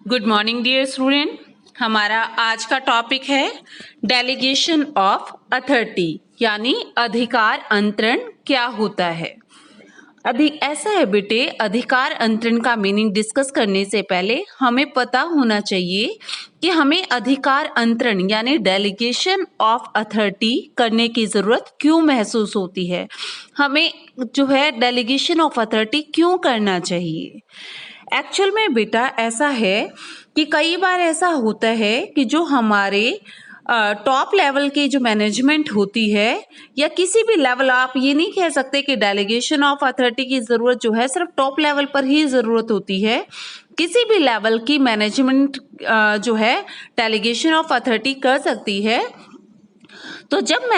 Good morning dear student. हमारा आज का टॉपिक है डेलीगेशन ऑफ अथॉरिटी यानी अधिकार अंतरण क्या होता है। ऐसा है बेटे, अधिकार अंतरण का मीनिंग डिस्कस करने से पहले हमें पता होना चाहिए कि हमें अधिकार अंतरण यानी डेलीगेशन ऑफ अथॉरिटी करने की ज़रूरत क्यों महसूस होती है, हमें जो है डेलीगेशन ऑफ अथॉरिटी क्यों करना चाहिए। एक्चुअल में बेटा ऐसा है कि कई बार ऐसा होता है कि जो हमारे टॉप लेवल की जो मैनेजमेंट होती है या किसी भी लेवल, आप ये नहीं कह सकते कि डेलीगेशन ऑफ अथॉरिटी की ज़रूरत जो है सिर्फ टॉप लेवल पर ही ज़रूरत होती है। किसी भी लेवल की मैनेजमेंट जो है डेलीगेशन ऑफ अथॉरिटी कर सकती है। तो जब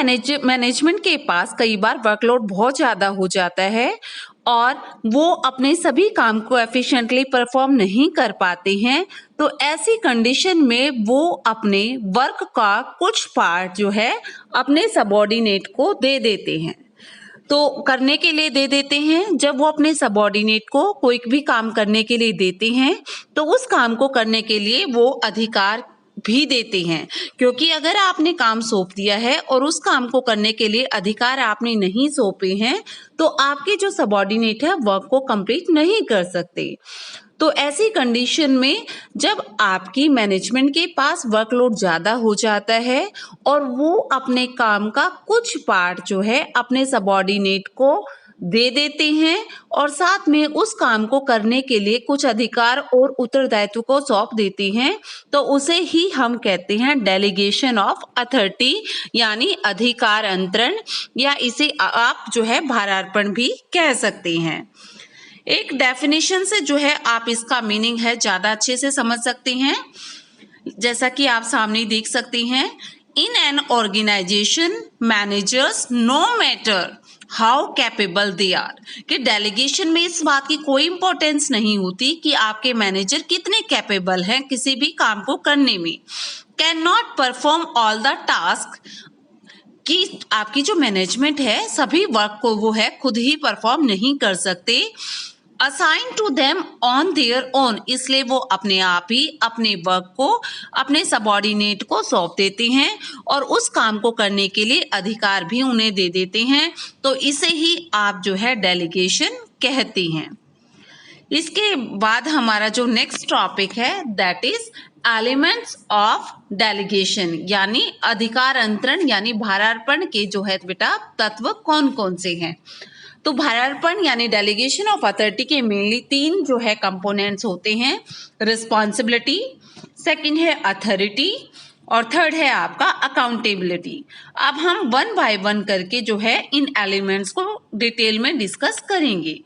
मैनेजमेंट के पास कई बार वर्कलोड बहुत ज़्यादा हो जाता है और वो अपने सभी काम को एफिशिएंटली परफॉर्म नहीं कर पाते हैं, तो ऐसी कंडीशन में वो अपने वर्क का कुछ पार्ट जो है अपने सबऑर्डिनेट को दे देते हैं। तो करने के लिए दे देते हैं। जब वो अपने सबऑर्डिनेट को कोई भी काम करने के लिए देते हैं तो उस काम को करने के लिए वो अधिकार भी देते हैं, क्योंकि अगर आपने काम सौंप दिया है और उस काम को करने के लिए अधिकार आपने नहीं सौंपे हैं तो आपके जो सबऑर्डिनेट है वर्क को कंप्लीट नहीं कर सकते। तो ऐसी कंडीशन में जब आपकी मैनेजमेंट के पास वर्कलोड ज़्यादा हो जाता है और वो अपने काम का कुछ पार्ट जो है अपने सबऑर्डिनेट को दे देते हैं और साथ में उस काम को करने के लिए कुछ अधिकार और उत्तरदायित्व को सौंप देते हैं, तो उसे ही हम कहते हैं डेलीगेशन ऑफ अथॉरिटी यानी अधिकार अंतरण, या इसे आप जो है भारार्पण भी कह सकते हैं। एक डेफिनेशन से जो है आप इसका मीनिंग है ज़्यादा अच्छे से समझ सकते हैं। जैसा कि आप सामने देख सकते हैं, in an organisation managers no matter how capable they are, कि डेलीगेशन में इस बात की कोई इंपॉर्टेंस नहीं होती कि आपके मैनेजर कितने कैपेबल हैं किसी भी काम को करने में। Can not perform all the task, कि आपकी जो मैनेजमेंट है सभी वर्क को वो है खुद ही परफॉर्म नहीं कर सकते। Assign to them on their own, इसलिए वो अपने आप ही अपने वर्क को अपने सबऑर्डिनेट को सौंप देते हैं और उस काम को करने के लिए अधिकार भी उन्हें दे देते हैं। तो इसे ही आप जो है डेलीगेशन कहते हैं। इसके बाद हमारा जो नेक्स्ट टॉपिक है that is elements of delegation यानी अधिकार अंतरण यानी भारार्पण के जो है बेटा तत्व कौन कौन से हैं। तो भारार्पण यानी डेलीगेशन ऑफ अथॉरिटी के मेनली तीन जो है कंपोनेंट्स होते हैं, रिस्पॉन्सिबिलिटी, सेकंड है अथॉरिटी और थर्ड है आपका अकाउंटेबिलिटी। अब हम वन बाय वन करके जो है इन एलिमेंट्स को डिटेल में डिस्कस करेंगे।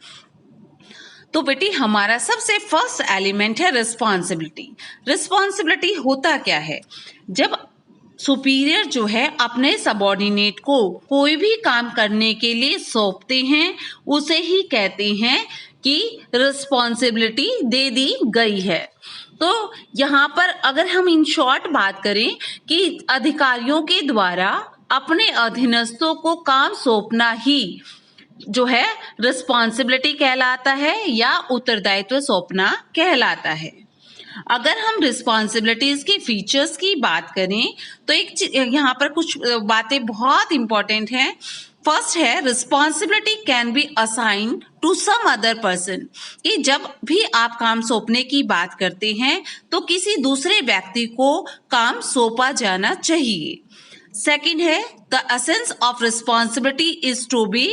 तो बेटी हमारा सबसे फर्स्ट एलिमेंट है रिस्पॉन्सिबिलिटी। रिस्पॉन्सिबिलिटी होता क्या है, जब सुपीरियर जो है अपने सबऑर्डिनेट को कोई भी काम करने के लिए सौंपते हैं उसे ही कहते हैं कि रिस्पॉन्सिबिलिटी दे दी गई है। तो यहाँ पर अगर हम इन शॉर्ट बात करें कि अधिकारियों के द्वारा अपने अधीनस्थों को काम सौंपना ही जो है रिस्पॉन्सिबिलिटी कहलाता है या उत्तरदायित्व सौंपना कहलाता है। अगर हम रिस्पॉन्सिबिलिटीज के फीचर्स की बात करें तो यहाँ पर कुछ बातें बहुत इंपॉर्टेंट हैं। फर्स्ट है responsibility can be assign to some other person, कि जब भी आप काम सौंपने की बात करते हैं तो किसी दूसरे व्यक्ति को काम सौंपा जाना चाहिए। सेकंड है the essence of responsibility is to be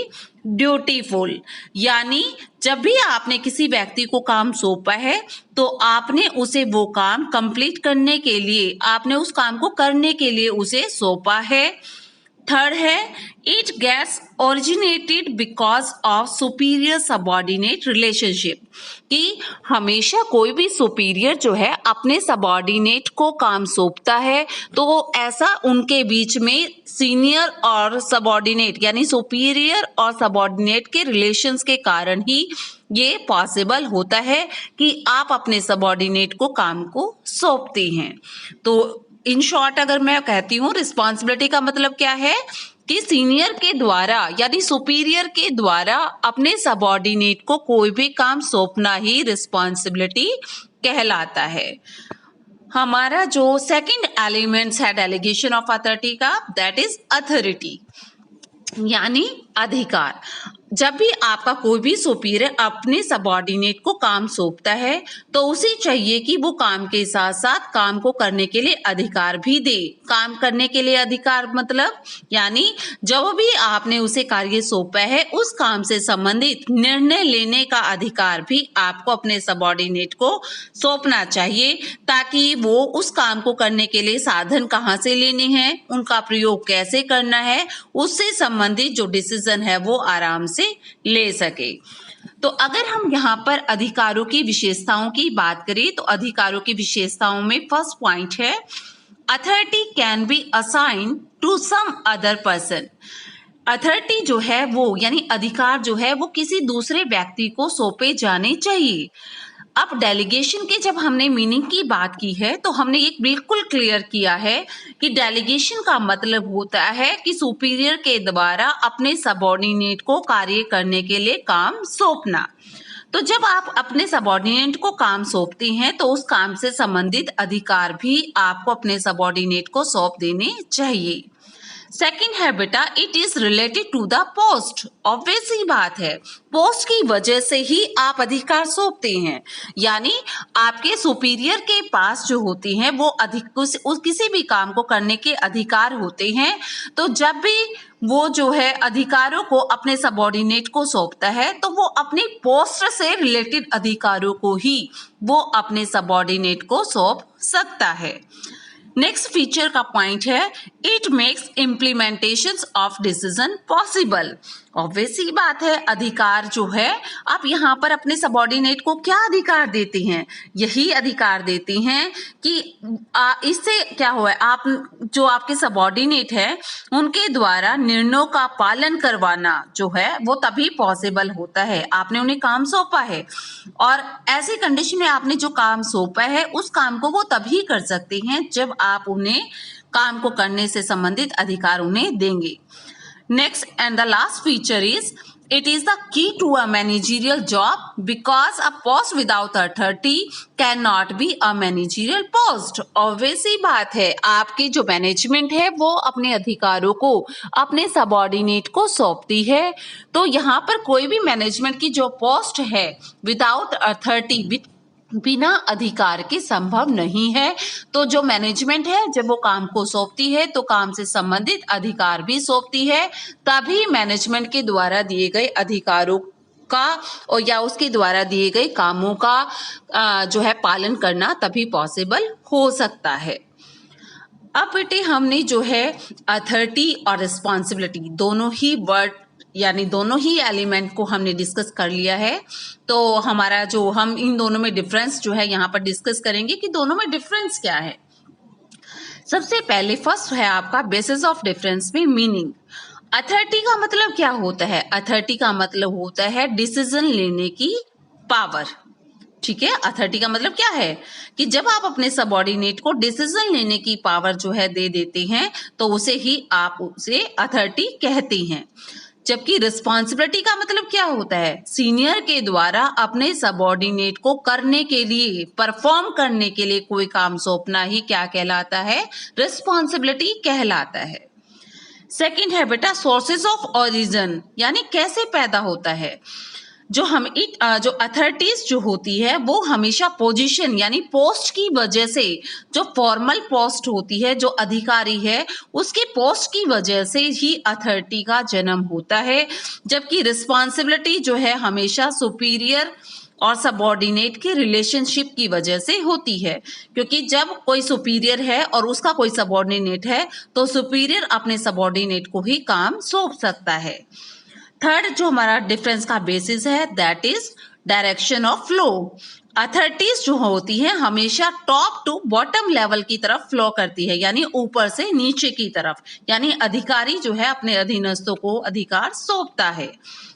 dutiful, यानी जब भी आपने किसी व्यक्ति को काम सौंपा है तो आपने उसे वो काम कंप्लीट करने के लिए, आपने उस काम को करने के लिए उसे सौंपा है। थर्ड है it gets originated because of superior subordinate relationship, कि हमेशा कोई भी सुपीरियर जो है अपने सबऑर्डिनेट को काम सौंपता है तो ऐसा उनके बीच में सीनियर और सबऑर्डिनेट यानी सुपीरियर और सबऑर्डिनेट के रिलेशंस के कारण ही ये पॉसिबल होता है कि आप अपने सबऑर्डिनेट को काम को सौंपते हैं। तो इन शॉर्ट अगर मैं कहती हूँ रिस्पॉन्सिबिलिटी का मतलब क्या है कि सीनियर के द्वारा यानी सुपीरियर के द्वारा अपने सबऑर्डिनेट को कोई भी काम सौंपना ही रिस्पॉन्सिबिलिटी कहलाता है। हमारा जो सेकंड एलिमेंट्स है डेलीगेशन ऑफ अथॉरिटी का, दैट इज अथॉरिटी यानी अधिकार। जब भी आपका कोई भी सुपीरियर अपने सबऑर्डिनेट को काम सौंपता है तो उसे चाहिए कि वो काम के साथ साथ काम को करने के लिए अधिकार भी दे। काम करने के लिए अधिकार मतलब यानी जब भी आपने उसे कार्य सौंपा है उस काम से संबंधित निर्णय लेने का अधिकार भी आपको अपने सबऑर्डिनेट को सौंपना चाहिए, ताकि वो उस काम को करने के लिए साधन कहाँ से लेने हैं, उनका प्रयोग कैसे करना है, उससे संबंधित जो डिसीजन है वो आराम से ले सके। तो अगर हम यहाँ पर अधिकारों की विशेषताओं की बात करें तो अधिकारों की विशेषताओं में फर्स्ट पॉइंट है authority can be assign to some other person. Authority जो है वो यानी अधिकार जो है वो किसी दूसरे व्यक्ति को सौंपे जाने चाहिए। अब डेलीगेशन के जब हमने मीनिंग की बात की है तो हमने एक बिल्कुल क्लियर किया है कि डेलीगेशन का मतलब होता है कि सुपीरियर के द्वारा अपने सबऑर्डिनेट को कार्य करने के लिए काम सौंपना। तो जब आप अपने सबऑर्डिनेट को काम सौंपते हैं तो उस काम से संबंधित अधिकार भी आपको अपने सबऑर्डिनेट को सौंप देने चाहिए। सेकंड है बेटा it is related to the post. Obvious ही बात है, पोस्ट की वजह से ही आप अधिकार सौंपते हैं, यानी आपके सुपीरियर के पास जो होती हैं वो किसी भी काम को करने के अधिकार होते हैं। तो जब भी वो जो है अधिकारों को अपने सबऑर्डिनेट को सौंपता है तो वो अपनी पोस्ट से रिलेटेड अधिकारों को ही वो अपने सबऑर्डिनेट को सौंप सकता है। नेक्स्ट फीचर का पॉइंट है it makes implementation of decision possible. Obvious ही बात है, अधिकार जो है आप यहाँ पर अपने सबऑर्डिनेट को क्या अधिकार देते हैं, यही अधिकार देते हैं कि इससे क्या हुआ है, आप जो आपके सबऑर्डिनेट है उनके द्वारा निर्णयों का पालन करवाना जो है वो तभी पॉसिबल होता है। आपने उन्हें काम सौंपा है और ऐसी कंडीशन में आपने जो काम सौंपा है उस काम को वो तभी कर सकते हैं जब आप उन्हें काम को करने से संबंधित अधिकार उन्हें देंगे। Next and the last feature is it is the key to a managerial job because a post without authority cannot be a managerial post। Obvious ही बात है, आपकी जो मैनेजमेंट है वो अपने अधिकारों को अपने सबऑर्डिनेट को सौंपती है। तो यहाँ पर कोई भी मैनेजमेंट की जो पोस्ट है विदाउट अथॉरिटी बिना अधिकार के संभव नहीं है। तो जो मैनेजमेंट है जब वो काम को सौंपती है तो काम से संबंधित अधिकार भी सौंपती है, तभी मैनेजमेंट के द्वारा दिए गए अधिकारों का और या उसके द्वारा दिए गए कामों का जो है पालन करना तभी पॉसिबल हो सकता है। अब बेटे हमने जो है अथॉरिटी और रिस्पॉन्सिबिलिटी दोनों ही वर्ड यानी दोनों ही एलिमेंट को हमने डिस्कस कर लिया है। तो हमारा जो हम इन दोनों में डिफरेंस जो है यहाँ पर डिस्कस करेंगे कि दोनों में डिफरेंस क्या है। सबसे पहले फर्स्ट है आपका बेसिस ऑफ डिफरेंस में मीनिंग। अथॉरिटी का मतलब क्या होता है? अथॉरिटी का मतलब होता है डिसीजन लेने की पावर। ठीक है, अथॉरिटी का मतलब क्या है कि जब आप अपने सबऑर्डिनेट को डिसीजन लेने की पावर जो है दे देते हैं तो उसे ही आप उसे अथॉरिटी कहते हैं। जबकि रिस्पॉन्सिबिलिटी का मतलब क्या होता है? सीनियर के द्वारा अपने सबऑर्डिनेट को करने के लिए परफॉर्म करने के लिए कोई काम सौंपना ही क्या कहलाता है? रिस्पॉन्सिबिलिटी कहलाता है। सेकंड है बेटा सोर्सेज ऑफ ओरिजिन, यानी कैसे पैदा होता है। जो अथॉरिटीज जो होती है वो हमेशा पोजीशन यानी पोस्ट की वजह से, जो फॉर्मल पोस्ट होती है, जो अधिकारी है उसकी पोस्ट की वजह से ही अथॉरिटी का जन्म होता है। जबकि रिस्पॉन्सिबिलिटी जो है हमेशा सुपीरियर और सबऑर्डिनेट की रिलेशनशिप की वजह से होती है, क्योंकि जब कोई सुपीरियर है और उसका कोई सबऑर्डिनेट है तो सुपीरियर अपने सबऑर्डिनेट को ही काम सौंप सकता है। थर्ड जो हमारा डिफरेंस का बेसिस है that is direction of flow. Authorities जो होती है हमेशा टॉप टू बॉटम लेवल की तरफ फ्लो करती है, यानी ऊपर से नीचे की तरफ, यानी अधिकारी जो है अपने अधीनस्थों को अधिकार सौंपता है।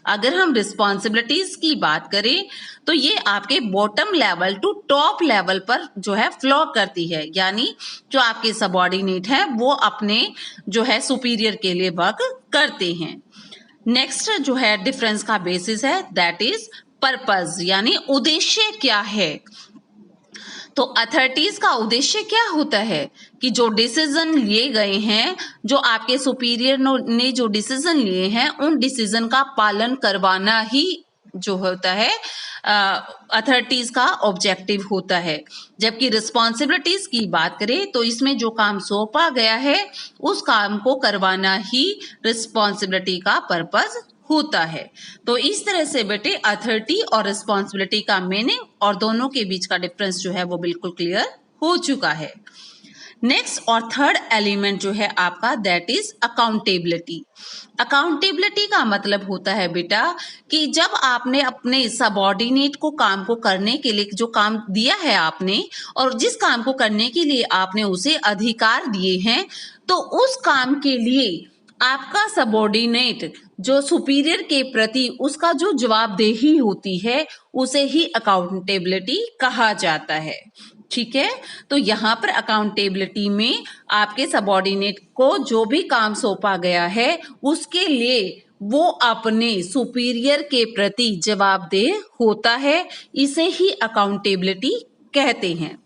अगर हम रिस्पॉन्सिबिलिटीज की बात करें तो ये आपके bottom level to top level पर जो है फ्लो करती है, यानी जो आपके सबऑर्डिनेट है वो अपने जो है सुपीरियर के लिए वर्क करते हैं। नेक्स्ट जो है डिफरेंस का बेसिस है दैट इज पर्पस, यानी उद्देश्य क्या है। तो अथॉरिटीज का उद्देश्य क्या होता है कि जो डिसीजन लिए गए हैं, जो आपके सुपीरियर ने जो डिसीजन लिए हैं उन डिसीजन का पालन करवाना ही जो होता है अथॉरिटीज का ऑब्जेक्टिव होता है। जबकि रिस्पॉन्सिबिलिटीज की बात करें तो इसमें जो काम सौंपा गया है उस काम को करवाना ही रिस्पॉन्सिबिलिटी का पर्पस होता है। तो इस तरह से बेटे अथॉरिटी और रिस्पॉन्सिबिलिटी का मीनिंग और दोनों के बीच का डिफरेंस जो है वो बिल्कुल क्लियर हो चुका है। नेक्स्ट और थर्ड एलिमेंट जो है आपका दैट इज अकाउंटेबिलिटी। अकाउंटेबिलिटी का मतलब होता है बेटा कि जब आपने अपने सबऑर्डिनेट को काम को करने के लिए जो काम दिया है आपने और जिस काम को करने के लिए आपने उसे अधिकार दिए हैं, तो उस काम के लिए आपका सबऑर्डिनेट जो सुपीरियर के प्रति उसका जो जवाबदेही होती है उसे ही अकाउंटेबिलिटी कहा जाता है। ठीक है, तो यहाँ पर अकाउंटेबिलिटी में आपके सबऑर्डिनेट को जो भी काम सौंपा गया है उसके लिए वो अपने सुपीरियर के प्रति जवाबदेह होता है, इसे ही अकाउंटेबिलिटी कहते हैं।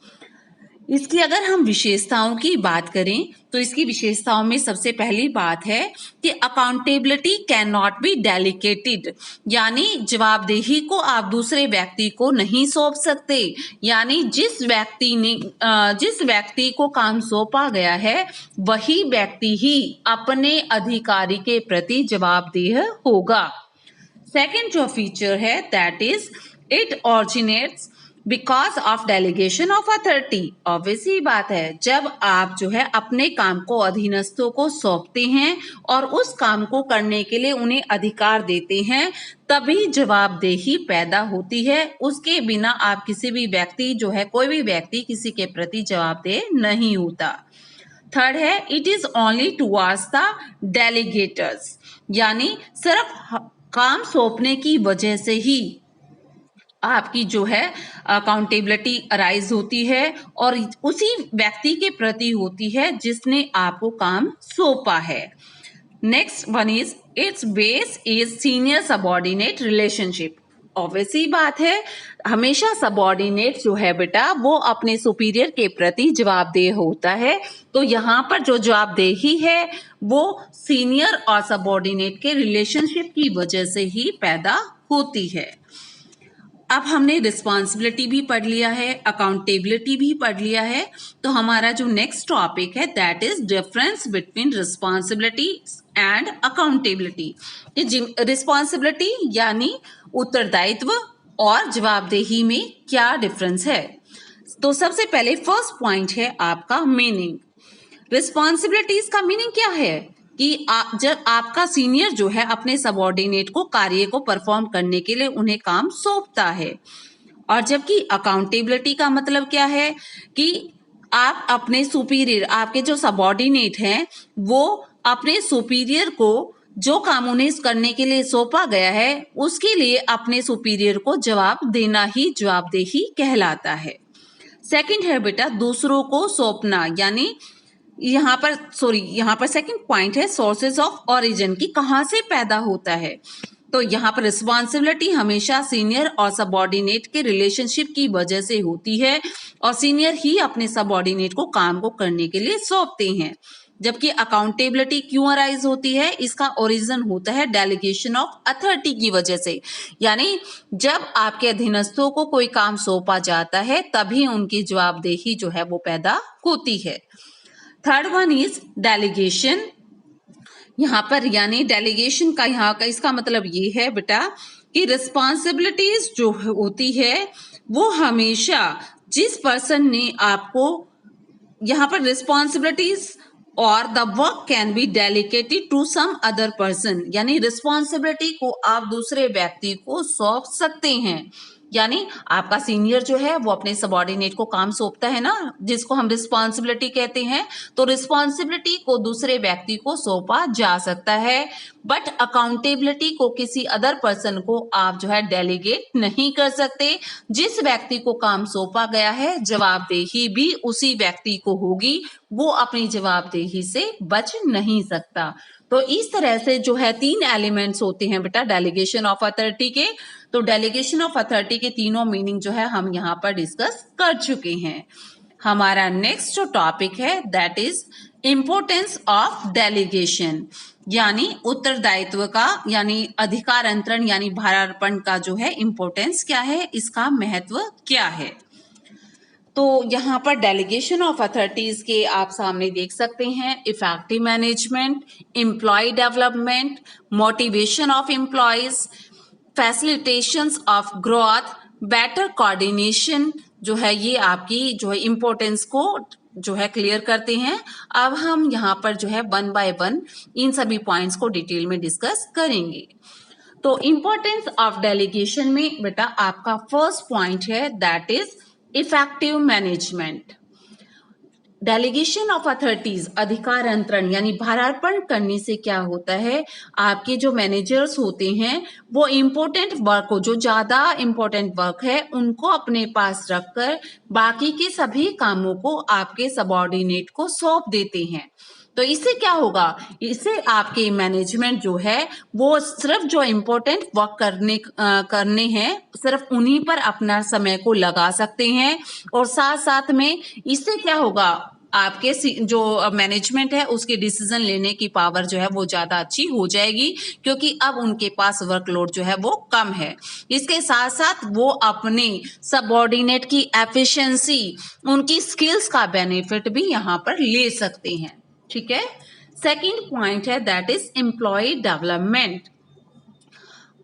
इसकी अगर हम विशेषताओं की बात करें तो इसकी विशेषताओं में सबसे पहली बात है कि accountability can not be delegated, यानी जवाबदेही को आप दूसरे व्यक्ति को नहीं सौंप सकते। यानी जिस व्यक्ति को काम सौंपा गया है वही व्यक्ति ही अपने अधिकारी के प्रति जवाबदेह होगा। सेकंड जो फीचर है that is it originates because of delegation of authority. Obviously बात है, जब आप जो है अपने काम को अधीनस्थों को सौंपते हैं और उस काम को करने के लिए उन्हें अधिकार देते हैं तभी जवाबदेही पैदा होती है। उसके बिना आप किसी भी व्यक्ति जो है कोई भी व्यक्ति किसी के प्रति जवाबदेह नहीं होता। थर्ड है it is only towards the delegators, यानी सिर्फ काम सौंपने की वजह से ही आपकी जो है अकाउंटेबिलिटी अराइज होती है और उसी व्यक्ति के प्रति होती है जिसने आपको काम सौंपा है। Next one is it's base is senior subordinate relationship. Obviously बात है, हमेशा सबऑर्डिनेट जो है बेटा वो अपने सुपीरियर के प्रति जवाबदेह होता है। तो यहाँ पर जो जवाबदेही है वो सीनियर और सबऑर्डिनेट के रिलेशनशिप की वजह से ही पैदा होती है। अब हमने रिस्पॉन्सिबिलिटी भी पढ़ लिया है, अकाउंटेबिलिटी भी पढ़ लिया है, तो हमारा जो नेक्स्ट टॉपिक है that is difference between responsibility and accountability. Responsibility यानी उत्तरदायित्व और जवाबदेही में क्या डिफरेंस है। तो सबसे पहले फर्स्ट पॉइंट है आपका मीनिंग। रिस्पॉन्सिबिलिटीज का मीनिंग क्या है कि जब आपका सीनियर जो है अपने सबऑर्डिनेट को कार्य को परफॉर्म करने के लिए उन्हें काम सौंपता है। और जबकि अकाउंटेबिलिटी का मतलब क्या है कि आप अपने सुपीरियर, आपके जो सबऑर्डिनेट हैं वो अपने सुपीरियर को जो काम उन्हें करने के लिए सौंपा गया है उसके लिए अपने सुपीरियर को जवाब देना ही जवाबदेही कहलाता है। सेकंड है बेटा दूसरों को सौंपना, यानी यहाँ पर सेकंड पॉइंट है सोर्सेज ऑफ ओरिजिन की कहाँ से पैदा होता है। तो यहाँ पर रिस्पॉन्सिबिलिटी हमेशा सीनियर और सबऑर्डिनेट के रिलेशनशिप की वजह से होती है और सीनियर ही अपने सबऑर्डिनेट को काम को करने के लिए सौंपते हैं। जबकि अकाउंटेबिलिटी क्यों अराइज होती है, इसका ओरिजिन होता है डेलीगेशन ऑफ अथॉरिटी की वजह से, यानी जब आपके अधीनस्थों को कोई काम सौंपा जाता है तभी उनकी जवाबदेही जो है वो पैदा होती है। Third one is delegation. यहाँ पर यानी डेलीगेशन का यहाँ का इसका मतलब ये है बेटा कि रिस्पॉन्सिबिलिटीज जो होती है वो हमेशा जिस पर्सन ने आपको यहाँ पर रिस्पॉन्सिबिलिटीज और the work can be delegated to some other person, यानी रिस्पॉन्सिबिलिटी को आप दूसरे व्यक्ति को सौंप सकते हैं। यानी आपका सीनियर जो है वो अपने सबॉर्डिनेट को काम सौंपता है ना, जिसको हम रिस्पॉन्सिबिलिटी कहते हैं, तो रिस्पॉन्सिबिलिटी को दूसरे व्यक्ति को सौंपा जा सकता है, बट अकाउंटेबिलिटी को किसी अदर पर्सन को आप जो है डेलीगेट नहीं कर सकते। जिस व्यक्ति को काम सौंपा गया है जवाबदेही भी उसी व्यक्ति को होगी, वो अपनी जवाबदेही से बच नहीं सकता। तो इस तरह से जो है 3 एलिमेंट्स होते हैं बेटा डेलीगेशन ऑफ अथॉरिटी के। तो डेलीगेशन ऑफ अथॉरिटी के तीनों मीनिंग जो है हम यहाँ पर डिस्कस कर चुके हैं। हमारा नेक्स्ट जो टॉपिक है that is importance of delegation, यानी उत्तरदायित्व का यानी अधिकार अंतरण यानी भारार्पण का जो है इम्पोर्टेंस क्या है, इसका महत्व क्या है। तो यहाँ पर डेलीगेशन ऑफ अथॉरिटीज के आप सामने देख सकते हैं effective management, employ development, motivation of employees, facilitations of growth, better coordination, जो है ये आपकी जो है इम्पोर्टेंस को जो है क्लियर करते हैं। अब हम यहाँ पर जो है 1 बाय 1 इन सभी पॉइंट्स को डिटेल में डिस्कस करेंगे। तो इम्पोर्टेंस ऑफ डेलीगेशन में बेटा आपका फर्स्ट पॉइंट है that is effective management. Delegation of authorities अधिकार अंतरण यानी भारार्पण करने से क्या होता है, आपके जो मैनेजर्स होते हैं वो इम्पोर्टेंट वर्क को, जो ज्यादा इम्पोर्टेंट वर्क है उनको अपने पास रखकर बाकी के सभी कामों को आपके सबऑर्डिनेट को सौंप देते हैं। तो इससे क्या होगा, इससे आपके मैनेजमेंट जो है वो सिर्फ जो इम्पोर्टेंट वर्क करने हैं सिर्फ उन्हीं पर अपना समय को लगा सकते हैं, और साथ साथ में इससे क्या होगा, आपके जो मैनेजमेंट है उसके डिसीजन लेने की पावर जो है वो ज्यादा अच्छी हो जाएगी, क्योंकि अब उनके पास वर्कलोड जो है वो कम है। इसके साथ साथ वो अपने सबऑर्डिनेट की एफिशिएंसी, उनकी स्किल्स का बेनिफिट भी यहाँ पर ले सकते हैं। ठीक है। सेकंड पॉइंट है दैट इज एम्प्लॉय डेवलपमेंट।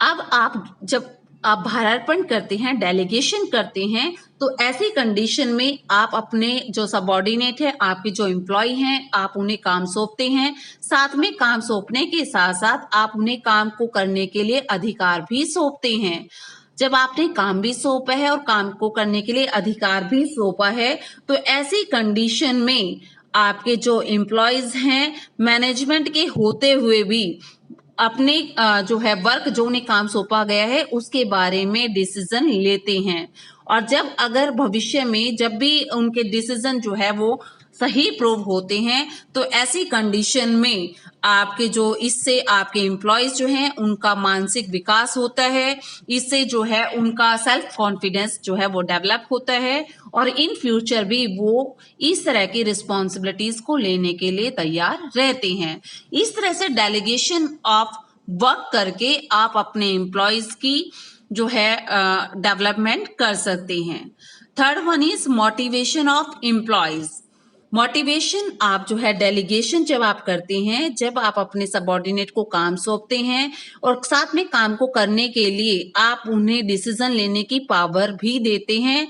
अब आप जब आप भारार्पण करते हैं, डेलीगेशन करते हैं, तो ऐसी कंडीशन में आप अपने जो सबऑर्डिनेट है, आपके जो एम्प्लॉय हैं, आप उन्हें काम सौंपते हैं। साथ में काम सौंपने के साथ साथ आप उन्हें काम को करने के लिए अधिकार भी सौंपते हैं। जब आपने काम भी सौंपा है और काम को करने के लिए अधिकार भी सौंपा है, तो ऐसी कंडीशन में आपके जो एम्प्लॉयज हैं मैनेजमेंट के होते हुए भी अपने जो है वर्क, जो उन्हें काम सौंपा गया है उसके बारे में डिसीजन लेते हैं। और जब अगर भविष्य में जब भी उनके डिसीजन जो है वो सही प्रूव होते हैं, तो ऐसी कंडीशन में आपके जो इससे आपके एम्प्लॉयज जो हैं उनका मानसिक विकास होता है, इससे जो है उनका सेल्फ कॉन्फिडेंस जो है वो डेवलप होता है, और इन फ्यूचर भी वो इस तरह की रिस्पॉन्सिबिलिटीज को लेने के लिए तैयार रहते हैं। इस तरह से डेलीगेशन ऑफ वर्क करके आप अपने एम्प्लॉयज की जो है डेवलपमेंट कर सकते हैं। Third one is motivation of employees. Motivation आप जो है डेलीगेशन जब आप करते हैं, जब आप अपने सबऑर्डिनेट को काम सौंपते हैं और साथ में काम को करने के लिए आप उन्हें डिसीजन लेने की पावर भी देते हैं,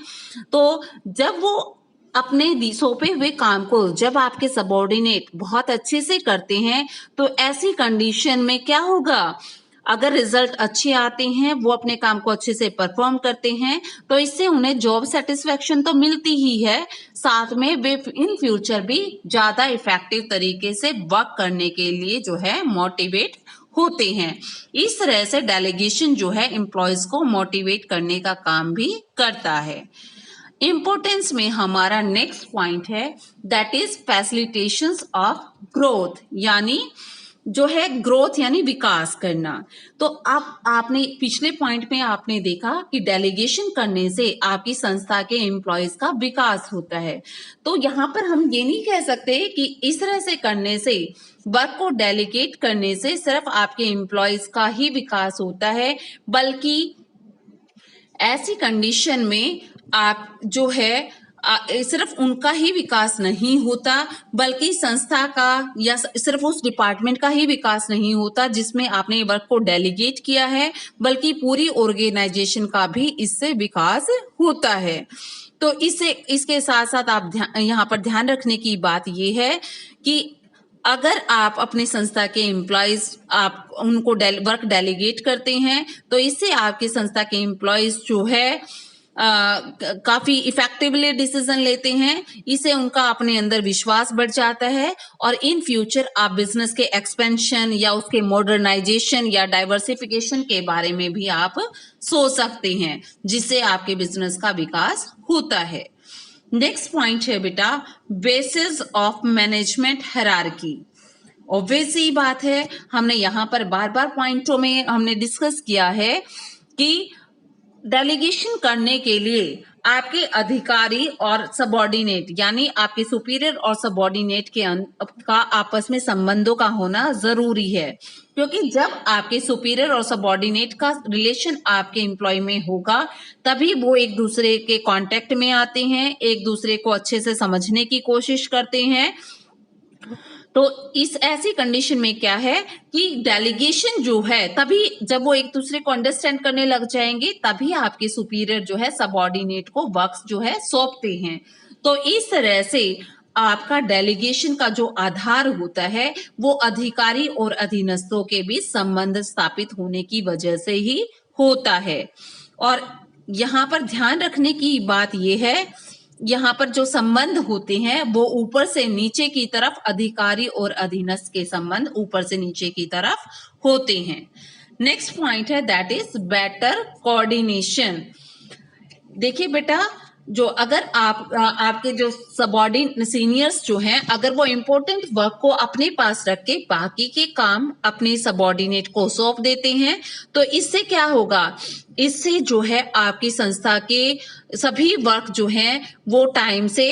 तो जब वो अपने सौंपे हुए काम को जब आपके सबऑर्डिनेट बहुत अच्छे से करते हैं, तो ऐसी कंडीशन में क्या होगा, अगर रिजल्ट अच्छे आते हैं, वो अपने काम को अच्छे से परफॉर्म करते हैं, तो इससे उन्हें जॉब सेटिस्फेक्शन तो मिलती ही है, साथ में वे इन फ्यूचर भी ज्यादा इफेक्टिव तरीके से वर्क करने के लिए जो है मोटिवेट होते हैं। इस तरह से डेलीगेशन जो है एम्प्लॉयज को मोटिवेट करने का काम भी करता है। इम्पोर्टेंस में हमारा नेक्स्ट पॉइंट है दैट इज फैसिलिटेशंस ऑफ ग्रोथ, यानी जो है ग्रोथ यानी विकास करना। तो अब आपने पिछले पॉइंट में आपने देखा कि डेलीगेशन करने से आपकी संस्था के एम्प्लॉयज का विकास होता है, तो यहाँ पर हम ये नहीं कह सकते कि इस तरह से करने से, वर्क को डेलीगेट करने से सिर्फ आपके एम्प्लॉयज का ही विकास होता है, बल्कि ऐसी कंडीशन में आप जो है सिर्फ उनका ही विकास नहीं होता, बल्कि संस्था का या सिर्फ उस डिपार्टमेंट का ही विकास नहीं होता जिसमें आपने वर्क को डेलीगेट किया है, बल्कि पूरी ऑर्गेनाइजेशन का भी इससे विकास होता है। तो इसके साथ साथ आप यहाँ पर ध्यान रखने की बात यह है कि अगर आप अपनी संस्था के एम्प्लॉयज आप उनको वर्क डेलीगेट करते हैं तो इससे आपकी संस्था के एम्प्लॉयज जो है काफी इफेक्टिवली डिसीजन लेते हैं। इससे उनका अपने अंदर विश्वास बढ़ जाता है और इन फ्यूचर आप बिजनेस के एक्सपेंशन या उसके मॉडर्नाइजेशन या डाइवर्सिफिकेशन के बारे में भी आप सोच सकते हैं, जिससे आपके बिजनेस का विकास होता है। नेक्स्ट पॉइंट है बेटा, basis of management hierarchy. Obvious ही बात है, हमने यहाँ पर बार बार पॉइंटों में हमने डिस्कस किया है कि डेलीगेशन करने के लिए आपके अधिकारी और सबऑर्डिनेट यानी आपके सुपीरियर और सबऑर्डिनेट का आपस में संबंधों का होना जरूरी है, क्योंकि जब आपके सुपीरियर और सबऑर्डिनेट का रिलेशन आपके एम्प्लॉय में होगा तभी वो एक दूसरे के कांटेक्ट में आते हैं, एक दूसरे को अच्छे से समझने की कोशिश करते हैं। तो इस ऐसी कंडीशन में क्या है कि डेलीगेशन जो है, तभी जब वो एक दूसरे को अंडरस्टैंड करने लग जाएंगे तभी आपके सुपीरियर जो है सबऑर्डिनेट को वर्क जो है सौंपते हैं। तो इस तरह से आपका डेलीगेशन का जो आधार होता है वो अधिकारी और अधीनस्थों के बीच संबंध स्थापित होने की वजह से ही होता है। और यहाँ पर ध्यान रखने की बात यह है, यहाँ पर जो संबंध होते हैं वो ऊपर से नीचे की तरफ, अधिकारी और अधीनस्थ के संबंध ऊपर से नीचे की तरफ होते हैं। नेक्स्ट पॉइंट है दैट इज बेटर कोऑर्डिनेशन। देखिए बेटा, जो अगर आपके जो सबऑर्डिनेट सीनियर्स जो हैं, अगर वो इम्पोर्टेंट वर्क को अपने पास रख के बाकी के काम अपने सबऑर्डिनेट को सौंप देते हैं तो इससे क्या होगा, इससे जो है आपकी संस्था के सभी वर्क जो हैं वो टाइम से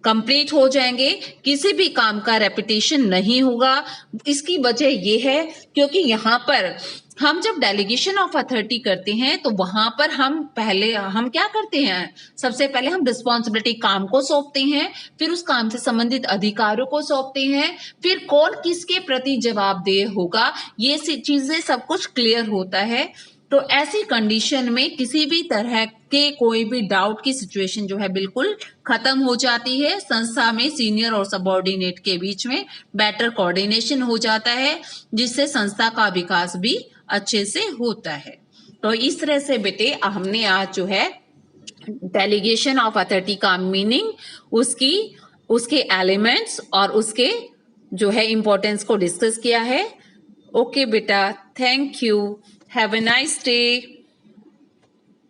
कंप्लीट हो जाएंगे, किसी भी काम का रेपिटेशन नहीं होगा। इसकी वजह यह है क्योंकि यहाँ पर हम जब डेलीगेशन ऑफ अथॉरिटी करते हैं तो वहां पर हम क्या करते हैं, सबसे पहले हम रिस्पॉन्सिबिलिटी काम को सौंपते हैं, फिर उस काम से संबंधित अधिकारियों को सौंपते हैं, फिर कौन किसके प्रति जवाबदेह होगा ये चीजें सब कुछ क्लियर होता है। तो ऐसी कंडीशन में किसी भी तरह के कोई भी डाउट की सिचुएशन जो है बिल्कुल खत्म हो जाती है। संस्था में सीनियर और सबऑर्डिनेट के बीच में बेटर कोऑर्डिनेशन हो जाता है, जिससे संस्था का विकास भी अच्छे से होता है। तो इस तरह से बेटे हमने आज जो है डेलीगेशन ऑफ अथॉरिटी का मीनिंग, उसके एलिमेंट्स और उसके जो है इंपॉर्टेंस को डिस्कस किया है। ओके बेटा, thank you, have a nice day.